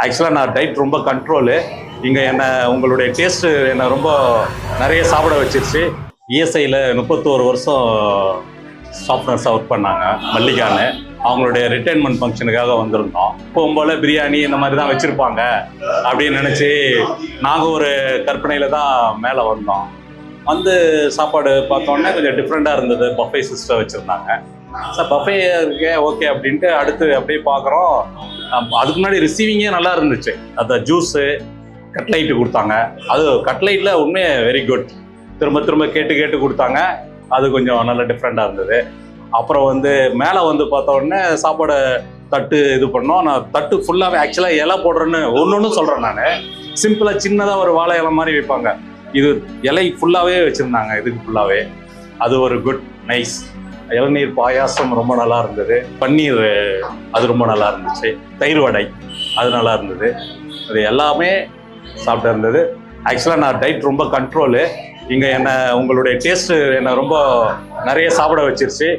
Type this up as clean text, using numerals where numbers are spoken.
ஆக்சுவலாக நான் டயட் ரொம்ப கண்ட்ரோலு. இங்கே உங்களுடைய டேஸ்ட்டு என்னை ரொம்ப நிறைய சாப்பிட வச்சிருச்சு. இஎஸ்ஐயில் 31 வருஷம் ஸ்டாஃப் நர்ஸாக ஒர்க் பண்ணாங்க மல்லிகான்னு. அவங்களுடைய ரிட்டைர்மெண்ட் ஃபங்க்ஷனுக்காக வந்திருந்தோம். போகும்போல பிரியாணி இந்த மாதிரி தான் வச்சுருப்பாங்க அப்படின்னு நினச்சி நாங்கள் ஒரு கற்பனையில் தான் மேலே வந்தோம். வந்து சாப்பாடு பார்த்தோன்னே கொஞ்சம் டிஃப்ரெண்ட்டாக இருந்தது. பஃபே சிஸ்டம் வச்சுருந்தாங்க. சார் பஃபே இருக்கே ஓகே அப்படின்ட்டு அடுத்து அப்படியே பார்க்குறோம். அதுக்கு முன்னாடி ரிசீவிங்கே நல்லா இருந்துச்சு. அந்த ஜூஸு கட்லைட்டு கொடுத்தாங்க. அது கட்லைட்டில் உண்மையே வெரி குட். திரும்ப திரும்ப கேட்டு கொடுத்தாங்க. அது கொஞ்சம் நல்ல டிஃப்ரெண்ட்டாக இருந்தது. அப்புறம் வந்து மேலே வந்து பார்த்த உடனே சாப்பாடை தட்டு இது பண்ணோம். நான் தட்டு ஃபுல்லாகவே ஆக்சுவலாக இலை போடுறேன்னு ஒன்று சொல்கிறேன். நான் சிம்பிளாக சின்னதாக ஒரு வாழை இலை மாதிரி வைப்பாங்க. இது இலை ஃபுல்லாகவே வச்சுருந்தாங்க. இதுக்கு ஃபுல்லாகவே அது ஒரு குட் நைஸ். இளநீர் பாயாசம் ரொம்ப நல்லா இருந்தது. பன்னீர் அது ரொம்ப நல்லா இருந்துச்சு. தயிர் வடை அது நல்லா இருந்தது. அது எல்லாமே சாப்பிட்டு இருந்தது. ஆக்சுவலாக நான் டயட் ரொம்ப கண்ட்ரோலு. இங்கே உங்களுடைய டேஸ்ட்டு என்னை ரொம்ப நிறைய சாப்பிட வச்சிருச்சு.